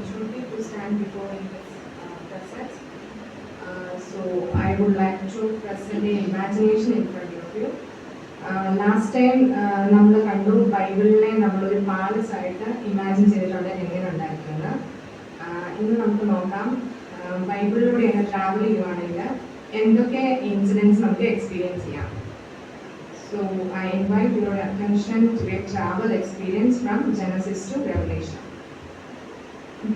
opportunity to stand before in this process. So I would like to present the imagination in front of you. Last time നമ്മൾ കണ്ടു ബൈബിളിനെ നമ്മളൊരു പാലസായിട്ട് imagine ചെയ്തിട്ടുണ്ട് എങ്ങനെ ഉണ്ടായിരിക്കുന്നത്. ഇന്ന് നമുക്ക് നോക്കാം ബൈബിളിലൂടെ എങ്ങനെ ട്രാവൽ ചെയ്യുവാണെങ്കിൽ എന്തൊക്കെ ഇൻസിഡൻസ് നമുക്ക് എക്സ്പീരിയൻസ് ചെയ്യാം. So I invite your attention to a travel experience from Genesis to Revelation.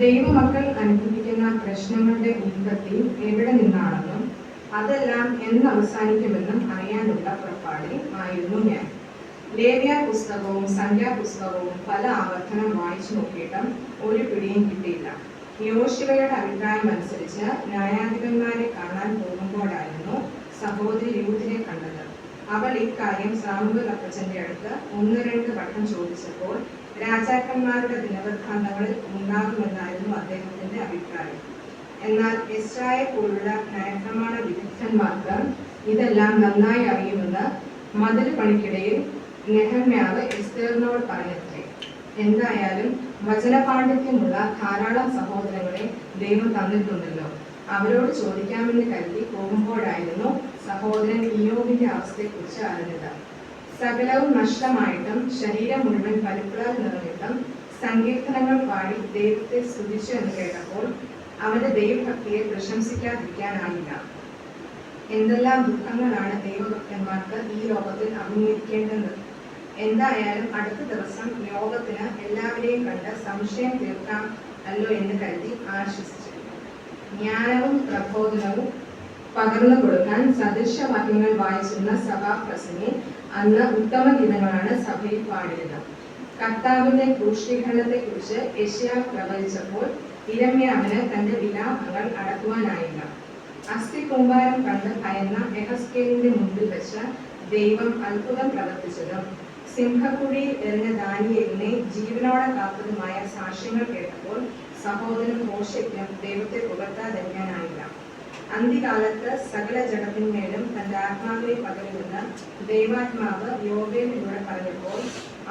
ദൈവമക്കൾ അനുഭവിക്കുന്ന പ്രശ്നങ്ങളുടെ ഉത്പത്തി എവിടെ നിന്നാണെന്നും അതെല്ലാം എന്ന് അവസാനിക്കുമെന്നും അറിയാനുള്ള പുറപ്പാടിൽ ആയിരുന്നു ഞാൻ. ലേവ്യ പുസ്തകവും സംഖ്യാപുസ്തകവും പല ആവർത്തനം വായിച്ചു നോക്കിയിട്ടും ഒരു പിടിയും കിട്ടിയില്ല. യോശുവയുടെ അഭിപ്രായം അനുസരിച്ച് ന്യായാധിപന്മാരെ കാണാൻ പോകുമ്പോഴായിരുന്നു സഹോദരി രൂത്തിനെ കണ്ടത്. അവൾ ഇക്കാര്യം സാമുവേൽ അപ്പച്ചന്റെ അടുത്ത് 1-2 വട്ടം ചോദിച്ചപ്പോൾ രാജാക്കന്മാരുടെ ദിനവൃത്താന്തങ്ങളിൽ ഉണ്ടാകുമെന്നായിരുന്നു അദ്ദേഹത്തിന്റെ അഭിപ്രായം. എന്നാൽ എസ്രായെ പോലുള്ള ന്യായപ്രമാണ വിദഗ്ധന്മാർക്ക് ഇതെല്ലാം നന്നായി അറിയുമെന്ന് മതിൽ പണിക്കിടയിൽ നെഹമ്യാവ് എസ്തേറിനോട് പറഞ്ഞത്രേ. എന്തായാലും വചനപാണ്ഡിത്യമുള്ള ധാരാളം സഹോദരങ്ങളെ ദൈവം തന്നിട്ടുണ്ടല്ലോ, അവരോട് ചോദിക്കാമെന്ന് കരുതി പോകുമ്പോഴായിരുന്നു സഹോദരൻ ഇയ്യോബിന്റെ അവസ്ഥയെക്കുറിച്ച് അറിഞ്ഞത്. സകലവും നഷ്ടമായിട്ടും ശരീരം മുഴുവൻ പരുക്കളാൽ നിറഞ്ഞിട്ടും സങ്കീർത്തനങ്ങൾ പാടി ദൈവത്തെ സ്തുതിച്ചു എന്ന് കേട്ടപ്പോൾ അവന്റെ ദൈവഭക്തിയെ പ്രശംസിക്കാതിരിക്കാനായില്ല. എന്തെല്ലാം ദുഃഖങ്ങളാണ് ദൈവഭക്തന്മാർക്ക് ഈ ലോകത്തിൽ അഭിമുഖീകരിക്കേണ്ടത്. എന്തായാലും അടുത്ത ദിവസം യോഗത്തിന് എല്ലാവരെയും കണ്ട് സംശയം തീർക്കാം അല്ലോ എന്ന് കരുതി ആശ്വസിച്ചു. ജ്ഞാനവും പ്രബോധനവും പകർന്നു കൊടുക്കാൻ സദൃശവാക്യങ്ങൾ വായിച്ചിരുന്ന സഭാപ്രസംഗി അന്ന് ഉത്തമ ഗീതങ്ങളാണ് സഭയിൽ പാടിയത്. കർത്താവിന്റെ ക്രൂശീകരണത്തെ കുറിച്ച് യെശയ്യാവ് പ്രവചിച്ചപ്പോൾ ഇരമ്യാവിന് തന്റെ വിലാപങ്ങൾ അടക്കുവാനായില്ല. അസ്ഥികൂമ്പാരം കണ്ട് ഭയന്ന യെഹെസ്കേലിന്റെ മുമ്പിൽ വെച്ച് ദൈവം അത്ഭുതം പ്രവർത്തിച്ചതും സിംഹക്കുഴിയിൽ എറിഞ്ഞ ദാനിയേലിനെ ജീവനോടെ കാത്തതുമായ സാക്ഷ്യങ്ങൾ കേട്ടപ്പോൾ സഹോദരൻ മോശയ്ക്കും ദൈവത്തെ പുകഴ്ത്താതിരിക്കാനായില്ല. അന്ത്യകാലത്ത് സകല ജഗത്തിന്മേലും തന്റെ ആത്മാവിനെ പകരുമെന്ന് ദൈവാത്മാവ് യോബേലിലൂടെ പറഞ്ഞപ്പോൾ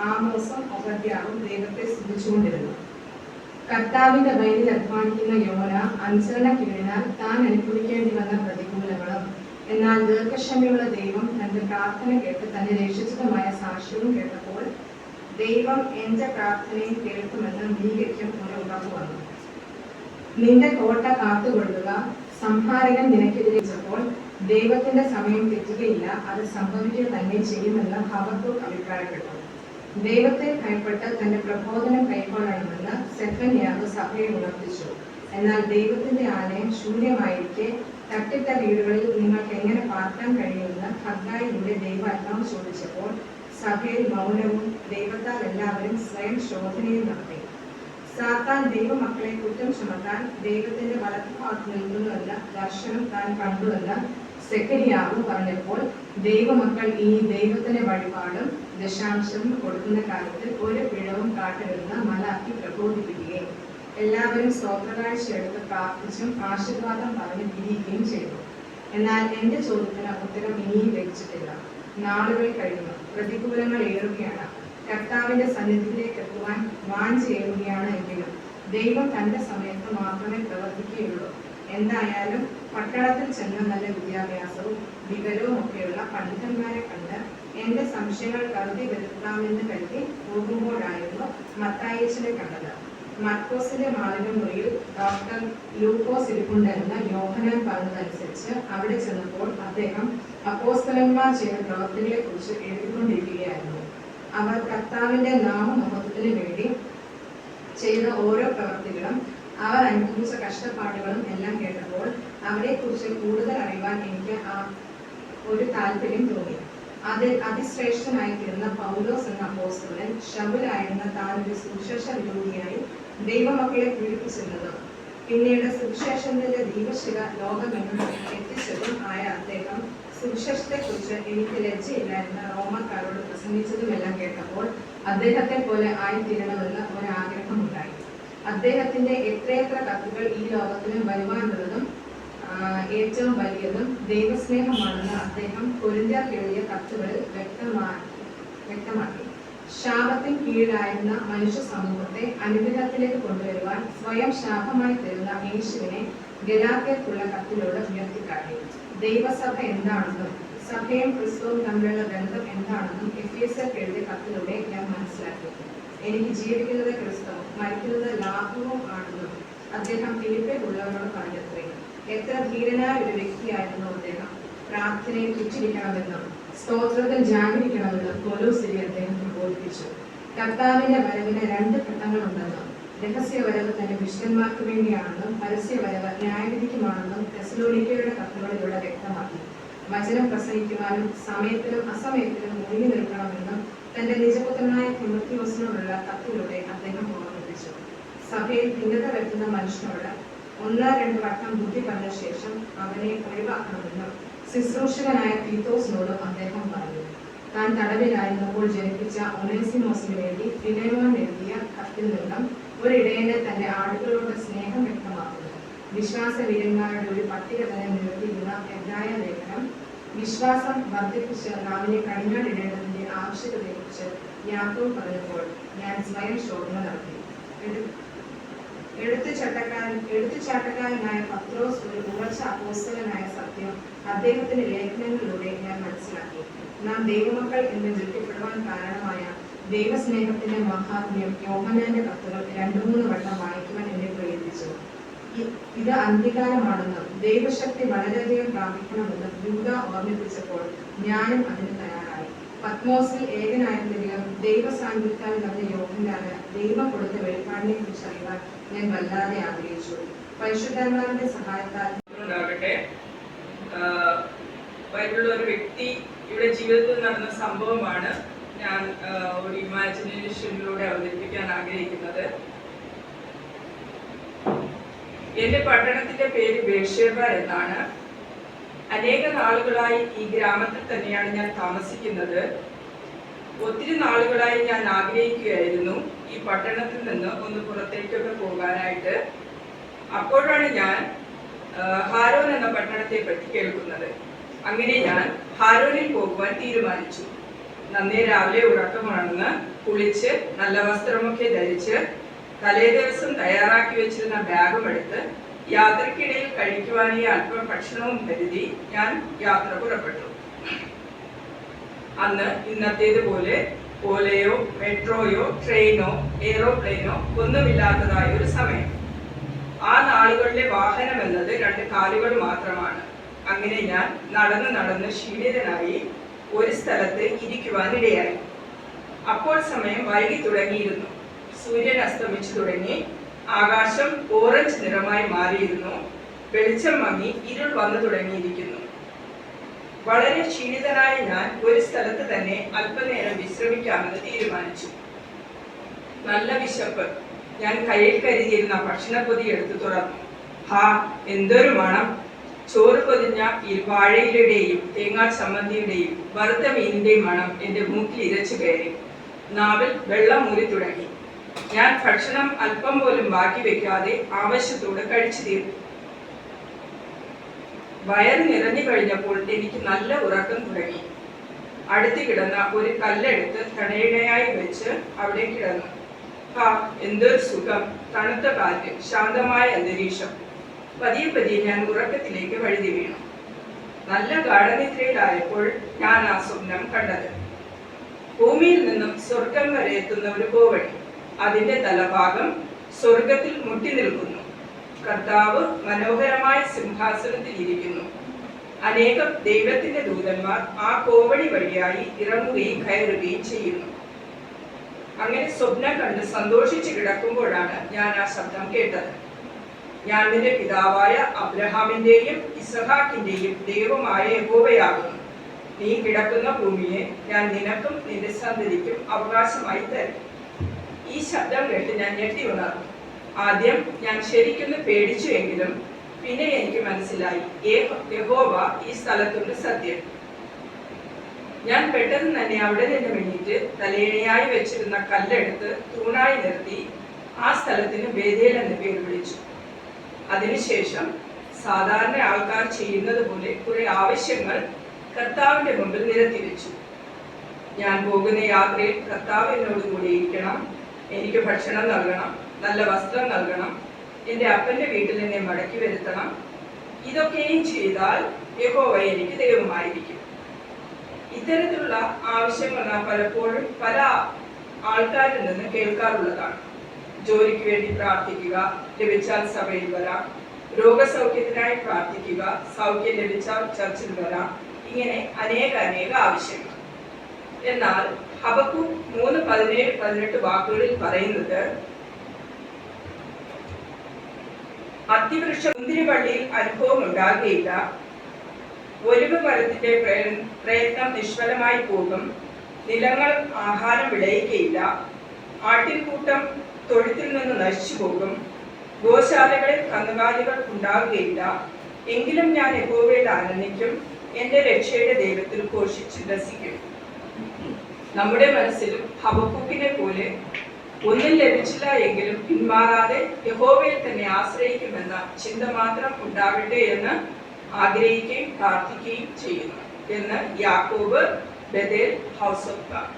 ആമോസും ഒബദ്യാവും ദൈവത്തെ സ്തുതിച്ചുകൊണ്ടിരുന്നു. കർത്താവിന്റെ വഴിയിൽ അധ്വാനിക്കുന്ന യോന അനുസരണക്കിഴിഞ്ഞാൽ താൻ അനുഭവിക്കേണ്ടി വന്ന പ്രതികൂലങ്ങളും എന്നാൽ ദീർഘക്ഷമയുള്ള ദൈവം തന്റെ പ്രാർത്ഥന കേട്ട് തന്നെ രക്ഷിച്ചതുമായ സാക്ഷ്യവും കേട്ടപ്പോൾ ദൈവം എന്റെ പ്രാർത്ഥനയും കേൾക്കുമെന്ന് നീകയ്ക്കും ഒരു ഉറപ്പ് വന്നു. നിന്റെ കോട്ട കാത്തുകൊള്ളുക, സംഹാരകൻ നിനക്കെതിരിച്ചപ്പോൾ ദൈവത്തിന്റെ സമയം തെറ്റുകയില്ല, അത് സംഭവിക്കുക തന്നെ ചെയ്യുമെന്ന് ഹബക്കൂക്ക് അഭിപ്രായപ്പെട്ടു. ദൈവത്തെ ഭയപ്പെട്ട് തന്റെ പ്രബോധനം കൈക്കൊള്ളണമെന്ന് സെഫന്യാവ് സഭയെ ഉണർത്തിച്ചു. എന്നാൽ ദൈവത്തിന്റെ ആലയം ശൂന്യമായിരിക്കെ തട്ടിട്ട വീടുകളിൽ നിങ്ങൾക്ക് എങ്ങനെ പാർക്കാൻ കഴിയുമെന്ന് ഹഗ്ഗായിലൂടെ ദൈവാത്മാവ് ചോദിച്ചപ്പോൾ സഭയിൽ മൗനവും ദൈവത്താൽ എല്ലാവരും സ്വയം ശോധനയും നടത്തി. സാത്താൻ ദൈവമക്കളെ കുറ്റം ചുമത്താൻ ദൈവത്തിന്റെ വലത്തുഭാഗത്ത് നിൽക്കുന്നുവെന്ന് ദർശനം താൻ കണ്ടുവെന്ന് സെഖര്യാവ് പറഞ്ഞപ്പോൾ ദൈവമക്കൾ ഈ ദൈവത്തിന്റെ വഴിപാടും ദശാംശവും കൊടുക്കുന്ന കാര്യത്തിൽ ഒരു പിഴവും കാട്ടരുതെന്ന് മലാക്കി പ്രബോധിപ്പിക്കുകയും എല്ലാവരും സ്തോത്രകാഴ്ച എടുത്ത് പ്രാർത്ഥിച്ചും ആശീർവാദം പറഞ്ഞ് പിരിയുകയും ചെയ്തു. എന്നാൽ എന്റെ ചോദ്യത്തിന് ഉത്തരം ഇനിയും ലഭിച്ചിട്ടില്ല. നാളുകൾ കഴിയുന്നു, പ്രതികൂലങ്ങൾ ഏറുകയാണ്. കർത്താവിന്റെ സന്നിധിയിലേക്ക് എത്തുവാൻ വാഞ്ചേറുകയാണ് എങ്കിലും ദൈവം തന്റെ സമയത്ത് മാത്രമേ പ്രവർത്തിക്കുകയുള്ളൂ. എന്തായാലും പട്ടണത്തിൽ ചെന്ന് നല്ല വിദ്യാഭ്യാസവും വിവരവും ഒക്കെയുള്ള പണ്ഡിതന്മാരെ കണ്ട് എന്റെ സംശയങ്ങൾ കരുതി വരുത്താമെന്ന് കരുതി പോകുമ്പോഴായിരുന്നു മത്തായിച്ചനെ കണ്ടത്. മർക്കോസിന്റെ മാളിക മുറിയിൽ ഡോക്ടർ ലൂക്കോസ് ഇരിപ്പുണ്ടെന്ന് യോഹന്നാൻ പറഞ്ഞതനുസരിച്ച് അവിടെ ചെന്നപ്പോൾ അദ്ദേഹം അപ്പോസ്തലന്മാർ ചെയ്ത പ്രവർത്തികളെ കുറിച്ച് എഴുതിക്കൊണ്ടിരിക്കുകയായിരുന്നു. അവർ കർത്താവിന്റെ നാമമഹത്വത്തിന് വേണ്ടി ചെയ്ത ഓരോ പ്രവർത്തികളും അവർ അനുഭവിച്ച കഷ്ടപ്പാടുകളും എല്ലാം കേട്ടപ്പോൾ അവരെ കുറിച്ച് കൂടുതൽ അറിയുവാൻ എനിക്ക് ഒരു താല്പര്യം തോന്നി. അതിൽ അതിശ്രേഷ്ഠനായി തീർന്ന പൗലോസ് എന്ന അപ്പോസ്തലൻ ശൗലായിരുന്ന താൻ ഒരു സുവിശേഷ വിരോധിയായി ദൈവമക്കളെ പീഡിപ്പിച്ചിരുന്നതും പിന്നീട് സുവിശേഷത്തിന്റെ ദീപശില ലോകമെങ്ങും എത്തിച്ചതും ആയ അദ്ദേഹം സുവിശേഷത്തെക്കുറിച്ച് എനിക്ക് ലജ്ജയില്ല എന്ന് റോമക്കാരോട് പ്രസംഗിച്ചതുമെല്ലാം കേട്ടപ്പോൾ അദ്ദേഹത്തെ പോലെ ആയിത്തീരണമെന്ന് ഒരാഗ്രഹമുണ്ടായി. അദ്ദേഹത്തിന്റെ എത്രയെത്ര കത്തുകൾ ഈ ലോകത്തിന് വരുവാനുള്ളതും ഏറ്റവും വലിയതും ദൈവസ്നേഹമാണെന്ന് അദ്ദേഹം കൊരിന്ത്യർക്ക് എഴുതിയ കത്തുകളിൽ വ്യക്തമാക്കി. ശാപത്തിന് കീഴിലായിരുന്ന മനുഷ്യ സമൂഹത്തെ അനുഗ്രഹത്തിലേക്ക് കൊണ്ടുവരുവാൻ സ്വയം ശാപമായി തീർന്ന യേശുവിനെ ഗലാത്യർക്കുള്ള കത്തിലൂടെ ഉയർത്തിക്കാട്ടി. ദൈവസഭ എന്താണെന്നും സഭയും ക്രിസ്തുവും തമ്മിലുള്ള ബന്ധം എന്താണെന്നും എഫേസ്യർക്ക് എഴുതിയ കത്തിലൂടെ ഞാൻ മനസ്സിലാക്കി. എനിക്ക് ജീവിക്കുന്നത് ക്രിസ്തുവും മരിക്കുന്നത് ലാഭവും ആണെന്നും അദ്ദേഹം ഫിലിപ്പിലുള്ളവരോട് പറഞ്ഞത്രേ. എത്ര ധീരനായ ഒരു വ്യക്തിയായിരുന്നു അദ്ദേഹം. പ്രാർത്ഥനയിൽ ഉച്ചിരിക്കണമെന്നും സ്തോത്രത്തിൽ ജാഗരിക്കണമെന്നും പൗലോസിനെ അദ്ദേഹം ബോധിപ്പിച്ചു. കർത്താവിന്റെ വരവിന് 2 ഘട്ടങ്ങളുണ്ടെന്നും രഹസ്യ വരവ് തന്നെ വിശുദ്ധന്മാർക്ക് വേണ്ടിയാണെന്നും പരസ്യ വരവ് ന്യായവിധിക്കുമാണെന്നും തെസ്സലോനിക്കരുടെ കത്തുകളിലൂടെ വ്യക്തമാക്കി. വചനം പ്രസംഗിക്കുവാനും സമയത്തിലും അസമയത്തിലും ഒഴിഞ്ഞു നിൽക്കണമെന്നും തന്റെ നിജപുത്രനായ തിമോത്തിയോസിനോടുള്ള കത്തിലൂടെ അദ്ദേഹം ഓർമ്മിപ്പിച്ചു. സഭയിൽ ഭിന്നത വരുത്തുന്ന മനുഷ്യനോട് 1-2 വട്ടം ബുദ്ധി പറഞ്ഞ ശേഷം അവനെ ഒഴിവാക്കണമെന്നും ശുശ്രൂഷകനായ തീത്തോസിനോടും അദ്ദേഹം പറഞ്ഞു. താൻ തടവിലായിരുന്നപ്പോൾ ജനിപ്പിച്ച ഒനേസിമോസിന് വേണ്ടി ഫിലേമോൻ എഴുതിയ കത്തിൽ നിന്നും ഒരിടയനെ തന്റെ ആടുകളോട് സ്നേഹം വ്യക്തമാക്കുന്നു. വിശ്വാസവീരന്മാരുടെ ഒരു പട്ടിക തന്നെ നിരത്തിയിരുന്ന എബ്രായ ലേഖനം വിശ്വാസം വർദ്ധിപ്പിച്ച് നാവിനെ കണിഞ്ഞാടിടേണ്ടതിന്റെ ആവശ്യകതയെക്കുറിച്ച് യാക്കോബ് പറഞ്ഞപ്പോൾ ഞാൻ സ്വയം ശോധന നടത്തി. എടുത്തുചാട്ടക്കാരനായ പത്രോസ് ഒരു ഉറച്ച അപ്പോസ്തലനായ സത്യം അദ്ദേഹത്തിന്റെ ലേഖനങ്ങളിലൂടെ ഞാൻ മനസ്സിലാക്കി. നാം ദൈവമക്കൾ എന്ന് വിളിക്കപ്പെടുവാൻ കാരണമായ ദൈവസ്നേഹത്തിന്റെ മഹാത്മ്യം യോഹന്നാന്റെ കത്തുകൾ 2-3 വട്ടം വായിക്കുവാൻ എന്നെ പ്രേരിപ്പിച്ചു. ഇത് അന്ത്യകാലമാണെന്നും ദൈവശക്തി വളരെയധികം പ്രാപിക്കണമെന്നും യൂദ ഓർമ്മിപ്പിച്ചപ്പോൾ ഞാനും അതിന് തയ്യാറായി. പത്മോസിൽ ഏകനായിരുന്നെങ്കിലും ദൈവ സാന്നിധ്യത്താൽ നടന്ന യോഹന്നാന് ദൈവം കൊടുത്ത വെളിപ്പാടിനെ കുറിച്ച് അറിയാൻ ഞാൻ വല്ലാതെ ആഗ്രഹിച്ചു. പരിശുദ്ധാത്മാവിന്റെ സഹായത്താൽ ബൈബിളിൽ ഒരു വ്യക്തിയുടെ ജീവിതത്തിൽ നടന്ന സംഭവമാണ് ഞാൻ ഒരു ഇമാജിനേഷനിലൂടെ അവതരിപ്പിക്കാൻ ആഗ്രഹിക്കുന്നത്. എന്റെ പട്ടണത്തിന്റെ പേര് ബേർഷേബ എന്നാണ്. അനേക നാളുകളായി ഈ ഗ്രാമത്തിൽ തന്നെയാണ് ഞാൻ താമസിക്കുന്നത്. ഒത്തിരി നാളുകളായി ഞാൻ ആഗ്രഹിക്കുകയായിരുന്നു ഈ പട്ടണത്തിൽ നിന്ന് ഒന്ന് പുറത്തേക്കൊക്കെ പോകാനായിട്ട്. അപ്പോഴാണ് ഞാൻ ഹാരോൻ എന്ന പട്ടണത്തെ പറ്റി കേൾക്കുന്നത്. അങ്ങനെ ഞാൻ ഹാരോനിൽ പോകുവാൻ തീരുമാനിച്ചു. നന്നേ രാവിലെ ഉറക്കമുണർന്ന് കുളിച്ച് നല്ല വസ്ത്രമൊക്കെ ധരിച്ച് തലേ ദിവസം തയ്യാറാക്കി വെച്ചിരുന്ന ബാഗും എടുത്ത് യാത്രക്കിടയിൽ കഴിക്കുവാനായി അല്പം ഭക്ഷണവും കരുതി ഞാൻ യാത്ര പുറപ്പെട്ടു. അന്ന് ഇന്നത്തേതുപോലെ ഓലയോ മെട്രോയോ ട്രെയിനോ എയ്റോപ്ലെയിനോ ഒന്നുമില്ലാത്തതായ ഒരു സമയം. ആ നാളുകളിലെ വാഹനം എന്നത് 2 കാലുകൾ മാത്രമാണ്. അങ്ങനെ ഞാൻ നടന്ന് ക്ഷീണിതനായി ഒരു സ്ഥലത്ത് ഇരിക്കുവാനിടയായി. അപ്പോൾ സമയം വൈകി തുടങ്ങിയിരുന്നു. സൂര്യൻ അസ്തമിച്ചു തുടങ്ങി. ആകാശം ഓറഞ്ച് നിറമായി മാറിയിരുന്നു. വെളിച്ചം മങ്ങി ഇരുൾ വന്നു തുടങ്ങിയിരിക്കുന്നു. വളരെ ക്ഷീണിതനായ ഞാൻ ഒരു സ്ഥലത്ത് തന്നെ അല്പനേരം വിശ്രമിക്കാമെന്ന് തീരുമാനിച്ചു. നല്ല വിശപ്പ്. ഞാൻ കയ്യിൽ കരുതിയിരുന്ന ഭക്ഷണപ്പൊതി എടുത്തു തുറന്നു. ഹാ, എന്തൊരു മണം! ചോറ് പൊതിഞ്ഞ ഈ വാഴയിലയുടെയും തേങ്ങാ ചമ്മന്തിയുടെയും വറുത്ത മീനിന്റെയും മണം എന്റെ മൂക്കിൽ ഇരച്ചു കയറി. നാവിൽ വെള്ളം ഊരി തുടങ്ങി. ഞാൻ ഭക്ഷണം അല്പം പോലും ബാക്കി വെക്കാതെ ആവശ്യത്തോടെ കഴിച്ചു തീർന്നു. വയറ് നിറഞ്ഞു കഴിഞ്ഞപ്പോൾ എനിക്ക് നല്ല ഉറക്കം തുടങ്ങി. അടുത്ത് കിടന്ന ഒരു കല്ലെടുത്ത് തടയിണയായി വെച്ച് അവിടെ കിടന്നു. ഹാ, എന്തൊരു സുഖം! തണുത്ത കാറ്റ്, ശാന്തമായ അന്തരീക്ഷം. പതിയെ ഞാൻ ഉറക്കത്തിലേക്ക് വഴുതി വീണു. നല്ല ഗാഠനിദ്രയിലായപ്പോൾ ഞാൻ ആ സ്വപ്നം കണ്ടത്. ഭൂമിയിൽ നിന്നും സ്വർഗം വരെ എത്തുന്ന ഒരു കോവണി. അതിന്റെ തലഭാഗം സ്വർഗത്തിൽ മുട്ടി നിൽക്കുന്നു. കർത്താവ് മനോഹരമായ സിംഹാസനത്തിൽ ഇരിക്കുന്നു. അനേകം ദൈവത്തിന്റെ ദൂതന്മാർ ആ കോവണി വഴിയായി ഇറങ്ങുകയും കയറുകയും ചെയ്യുന്നു. അങ്ങനെ സ്വപ്നം കണ്ട് സന്തോഷിച്ച് കിടക്കുമ്പോഴാണ് ഞാൻ ആ ശബ്ദം കേട്ടത്. ഞാൻ നിന്റെ പിതാവായ അബ്രഹാമിന്റെയും ഇസഹാക്കിന്റെയും ദൈവമായ യഹോവയാകുന്നു. നീ കിടക്കുന്ന ഭൂമിയെ ഞാൻ നിനക്കും നിന്റെ സന്തതിക്കും അവകാശമായി തരും. ഈ ശബ്ദം കേട്ട് ഞാൻ ഞെട്ടി ഉണർന്നു. ആദ്യം ഞാൻ ശരിക്കൊന്ന് പേടിച്ചു എങ്കിലും പിന്നെ എനിക്ക് മനസ്സിലായി, യഹോവ ഈ സ്ഥലത്തുണ്ട് സത്യം. ഞാൻ പെട്ടെന്ന് തന്നെ അവിടെ നിന്ന് എണീറ്റ് തലയിണയായി വെച്ചിരുന്ന കല്ലെടുത്ത് തൂണായി നിർത്തി ആ സ്ഥലത്തിന് ബേഥേൽ എന്ന് പേര് വിളിച്ചു. അതിനുശേഷം സാധാരണ ആൾക്കാർ ചെയ്യുന്നത് പോലെ കുറെ ആവശ്യങ്ങൾ കർത്താവിന്റെ മുമ്പിൽ നിരത്തി വെച്ചു. ഞാൻ പോകുന്ന യാത്രയിൽ കർത്താവ് എന്നോട് കൂടെ ഇരിക്കണം, എനിക്ക് ഭക്ഷണം നൽകണം, നല്ല വസ്ത്രം നൽകണം, എൻ്റെ അപ്പൻ്റെ വീട്ടിൽ എന്നെ മടക്കി വരുത്തണം. ഇതൊക്കെയും ചെയ്താൽ യഹോവ എനിക്ക് ദൈവമായിരിക്കും. ഇത്തരത്തിലുള്ള ആവശ്യങ്ങൾ നാം പലപ്പോഴും പല ആൾക്കാരിൽ നിന്ന് കേൾക്കാറുള്ളതാണ്. ജോലിക്ക് വേണ്ടി പ്രാർത്ഥിക്കുക, ലഭിച്ചാൽ സഭയിൽ വരാം, രോഗസൗഖ്യത്തിനായി പ്രാർത്ഥിക്കുക, സൗഖ്യം ലഭിച്ചാൽ ചർച്ചിൽ വരാം, ഇങ്ങനെ അനേക ആവശ്യങ്ങൾ. എന്നാൽ ഹബക്കൂക്ക് 3:17-18 വാക്കുകളിൽ പറയുന്നത്, അത്തിവൃക്ഷ മുന്തിരിവള്ളിയിൽ അനുഭവം ഉണ്ടാകുകയില്ല, ഒലിവ് മരത്തിന്റെ പ്രയത്നം നിഷ്ഫലമായി പോകും, നിലങ്ങൾ ആഹാരം വിളയുകയില്ല, ആട്ടിൻകൂട്ടം തൊഴുത്തിൽ നിന്ന് നശിച്ചു പോകും, ഗോശാലകളിൽ കന്നുകാലികൾ ഉണ്ടാകുകയില്ല. എങ്കിലും ഞാൻ യഹോവയിൽ ആനന്ദിക്കും, എൻ്റെ രക്ഷയുടെ ദൈവത്തിൽ ഘോഷിച്ചുല്ലസിക്കും. നമ്മുടെ മനസ്സിലും ഹബക്കൂക്കിനെ പോലെ ഒന്നും ലഭിച്ചില്ല എങ്കിലും പിന്മാറാതെ യഹോവയിൽ തന്നെ ആശ്രയിക്കുമെന്ന ചിന്ത മാത്രം ഉണ്ടാവട്ടെ എന്ന് ആഗ്രഹിക്കുകയും പ്രാർത്ഥിക്കുകയും ചെയ്യുന്നു എന്ന് യാക്കോബ്, ബഥേൽ, ഹൗസ് ഓഫ് ഗാഡ്.